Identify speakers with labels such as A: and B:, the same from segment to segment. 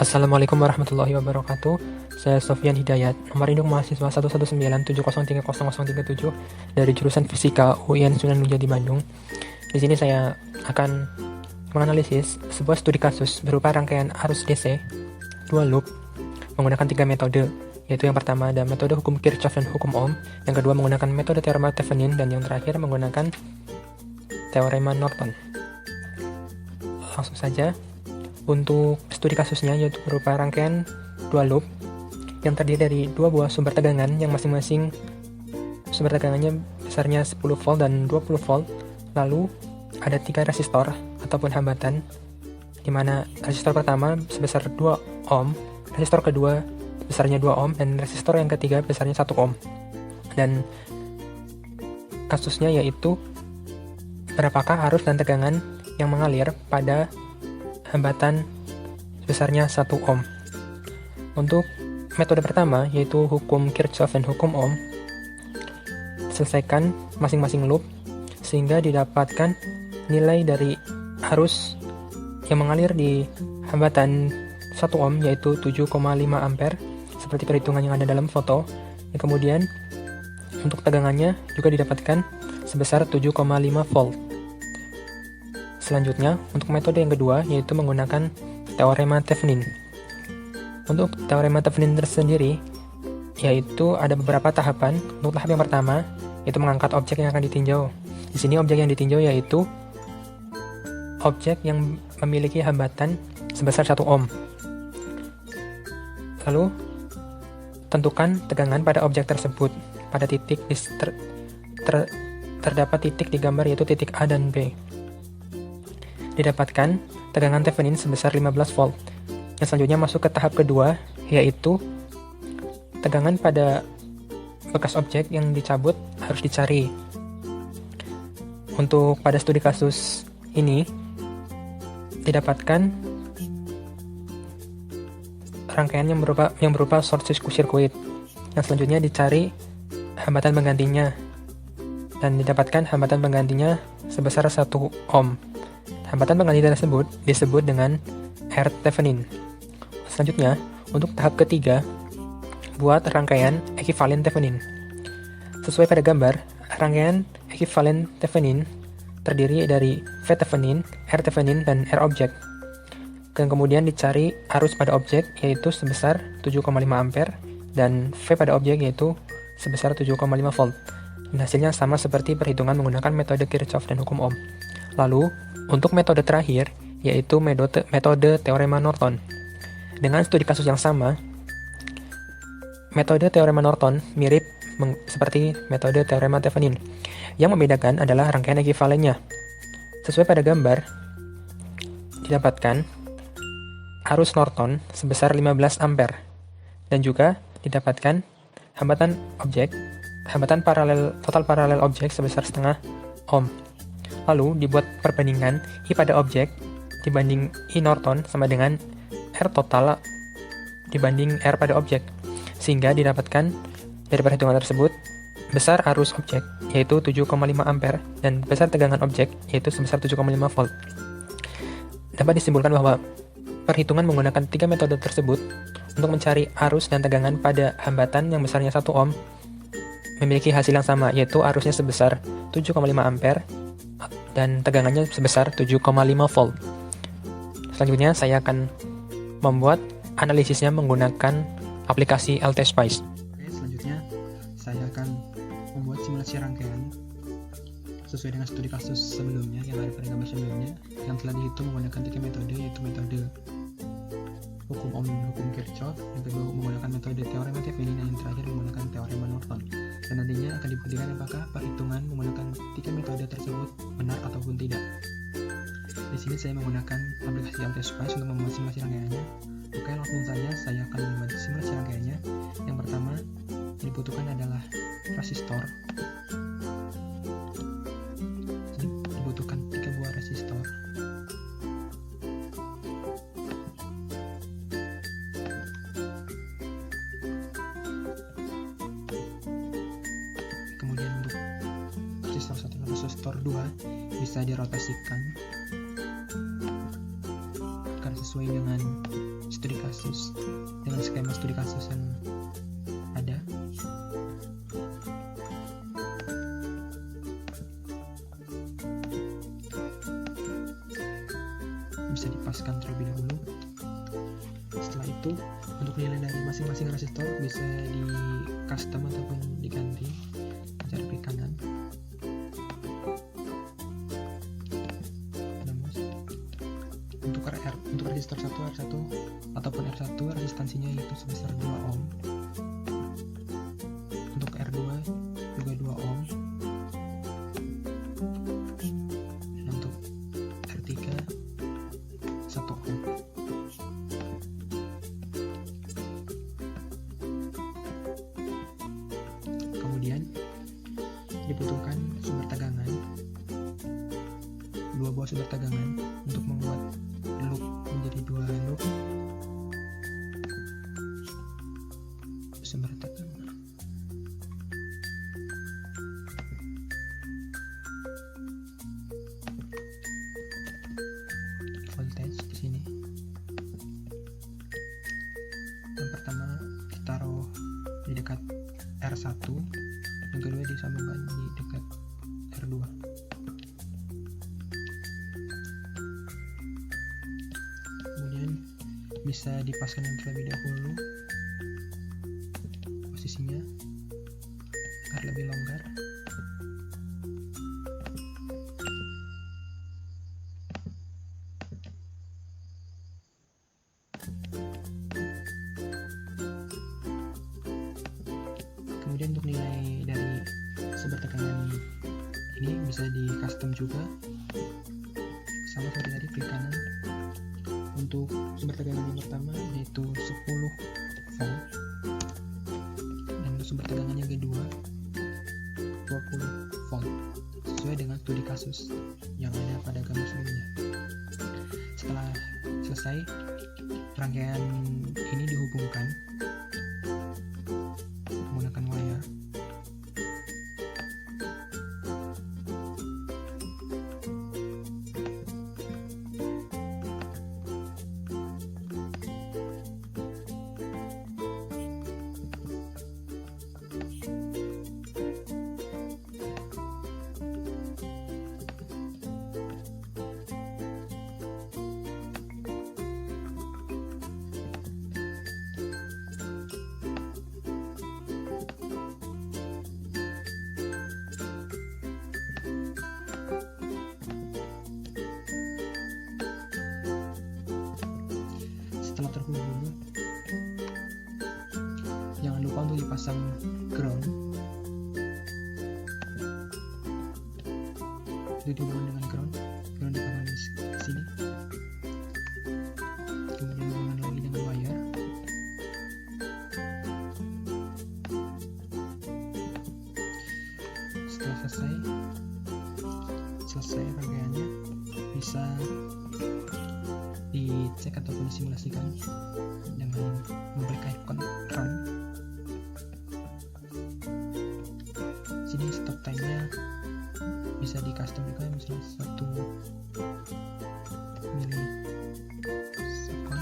A: Assalamualaikum warahmatullahi wabarakatuh. Saya Sofyan Hidayat, nomor induk mahasiswa 11970300037 dari jurusan Fisika UIN Sunan Mulyadi Bandung. Di sini saya akan menganalisis sebuah studi kasus berupa rangkaian arus DC dua loop menggunakan 3 metode, yaitu yang pertama ada metode hukum Kirchhoff dan hukum Ohm, yang kedua menggunakan metode teorema Thevenin, dan yang terakhir menggunakan teorema Norton. Langsung saja. Untuk studi kasusnya yaitu berupa rangkaian dua loop yang terdiri dari dua buah sumber tegangan yang masing-masing sumber tegangannya besarnya 10 volt dan 20 volt. Lalu ada 3 resistor ataupun hambatan, di mana resistor pertama sebesar 2 ohm, resistor kedua besarnya 2 ohm, dan resistor yang ketiga besarnya 1 ohm. Dan kasusnya yaitu berapakah arus dan tegangan yang mengalir pada hambatan sebesarnya 1 ohm. Untuk metode pertama yaitu hukum Kirchhoff dan hukum Ohm, selesaikan masing-masing loop sehingga didapatkan nilai dari arus yang mengalir di hambatan 1 ohm yaitu 7,5 ampere seperti perhitungan yang ada dalam foto. Dan kemudian untuk tegangannya juga didapatkan sebesar 7,5 volt. Selanjutnya, untuk metode yang kedua yaitu menggunakan teorema Thevenin. Untuk teorema Thevenin tersendiri, yaitu ada beberapa tahapan. Untuk tahap yang pertama, yaitu mengangkat objek yang akan ditinjau. Di sini objek yang ditinjau yaitu objek yang memiliki hambatan sebesar 1 ohm. Lalu, tentukan tegangan pada objek tersebut. Pada titik terdapat titik di gambar yaitu titik A dan B. Didapatkan tegangan Thevenin sebesar 15 volt. Yang selanjutnya masuk ke tahap kedua, yaitu tegangan pada bekas objek yang dicabut harus dicari. Untuk pada studi kasus ini didapatkan rangkaian yang berupa short circuit. Yang selanjutnya dicari hambatan penggantinya, dan didapatkan hambatan penggantinya sebesar 1 ohm. Hambatan pengganti tersebut disebut dengan R Thevenin. Selanjutnya, untuk tahap ketiga, buat rangkaian ekivalen Thevenin. Sesuai pada gambar, rangkaian ekivalen Thevenin terdiri dari V Thevenin, R Thevenin, dan R objek. Dan kemudian dicari arus pada objek yaitu sebesar 7,5 ampere dan V pada objek yaitu sebesar 7,5 volt. Dan hasilnya sama seperti perhitungan menggunakan metode Kirchhoff dan hukum Ohm. Lalu, untuk metode terakhir, yaitu metode teorema Norton. Dengan studi kasus yang sama, metode teorema Norton mirip seperti metode teorema Thevenin. Yang membedakan adalah rangkaian ekivalennya. Sesuai pada gambar, didapatkan arus Norton sebesar 15 ampere dan juga didapatkan hambatan total paralel objek sebesar setengah ohm. Lalu dibuat perbandingan I pada objek dibanding I Norton sama dengan R total dibanding R pada objek, sehingga didapatkan dari perhitungan tersebut besar arus objek yaitu 7,5 ampere dan besar tegangan objek yaitu sebesar 7,5 volt. Dapat disimpulkan bahwa perhitungan menggunakan 3 metode tersebut untuk mencari arus dan tegangan pada hambatan yang besarnya 1 ohm memiliki hasil yang sama, yaitu arusnya sebesar 7,5 ampere dan tegangannya sebesar 7,5 volt. Selanjutnya saya akan membuat analisisnya menggunakan aplikasi LTSpice.
B: Oke, selanjutnya saya akan membuat simulasi rangkaian sesuai dengan studi kasus sebelumnya yang ada pada gambar sebelumnya yang telah dihitung menggunakan 3 metode, yaitu metode hukum Ohm dan hukum Kirchhoff, yang kedua menggunakan metode teorema Thevenin, dan yang terakhir menggunakan teorema Norton. Dan nantinya akan dibuktikan apakah perhitungan menggunakan 3 metode tersebut benar ataupun tidak. Di sini saya menggunakan aplikasi LTSpice untuk membuat simulasi rangkaiannya. Oke, langsung saja saya akan membuat simulasi rangkaiannya. Yang pertama yang dibutuhkan adalah resistor. Jadi dibutuhkan 3 buah resistor. Kemudian untuk resistor 1 dan resistor 2 bisa dirotasikan agar sesuai dengan studi kasus dengan skema studi kasus yang ada. Bisa dipaskan terlebih dahulu. Setelah itu untuk nilai dari masing-masing resistor bisa di custom ataupun diganti cara klik kanan. Untuk resistor 1 R1 ataupun R1 resistansinya yaitu sebesar 2 ohm. Untuk R2 juga 2 ohm. Dan untuk R3 1 ohm. Kemudian dibutuhkan sumber tegangan, 2 buah sumber tegangan untuk membuat loop menjadi 2 loop sumber tegangan. Voltage di sini. Yang pertama ditaruh di dekat R1, yang kedua disambungkan di dekat R2. Bisa dipasang terlebih dahulu posisinya agar lebih longgar. Kemudian untuk nilai dari sumber tegangan ini bisa di custom juga, sama seperti tadi, klik kanan. Untuk sumber tegangan yang pertama yaitu 10 volt, dan untuk sumber tegangan yang kedua 20 volt sesuai dengan studi kasus yang ada pada gambar sebelumnya. Setelah selesai, rangkaian ini dihubungkan menggunakan wire. Setelah terhubung, jangan lupa untuk dipasang ground. Itu dihubungkan dengan ground dipasang di sini. Kemudian hubungan lagi dengan wire. Setelah selesai rangkaiannya, bisa dicek ataupun disimulasikan dengan memberikan icon run. Sini stop time-nya bisa di custom juga, misalnya 1 milisekund.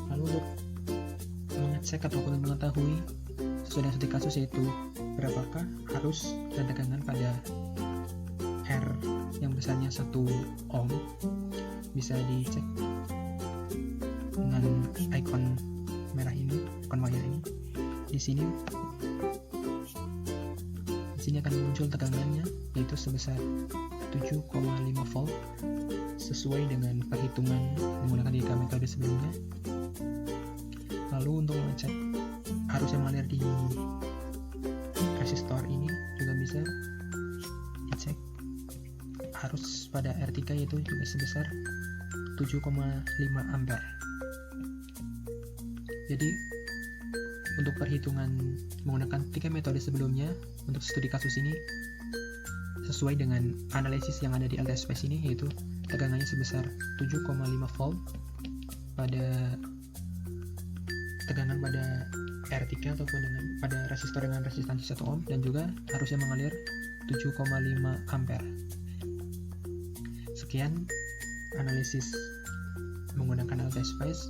B: Lalu untuk mengecek ataupun mengetahui sesuai dengan studi kasus yaitu berapakah arus dan tegangan pada R yang besarnya 1 ohm, bisa dicek dengan icon merah ini, icon wire ini. Di sini akan muncul tegangannya yaitu sebesar 7,5 volt sesuai dengan perhitungan menggunakan tiga metode sebelumnya. Lalu untuk mengecek arus yang mengalir di resistor ini juga bisa dicek. Arus pada R3 yaitu juga sebesar 7,5 ampere. Jadi untuk perhitungan menggunakan 3 metode sebelumnya, untuk studi kasus ini sesuai dengan analisis yang ada di LTSPS ini, yaitu tegangannya sebesar 7,5 volt pada tegangan pada R3 ataupun pada resistor dengan resistansi 1 ohm, dan juga arus yang mengalir 7,5 ampere. Sekian analisis menggunakan LTSpace.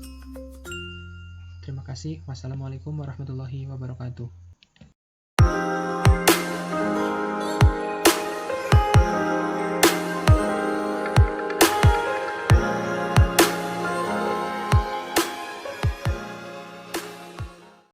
B: Terima kasih. Wassalamualaikum warahmatullahi wabarakatuh.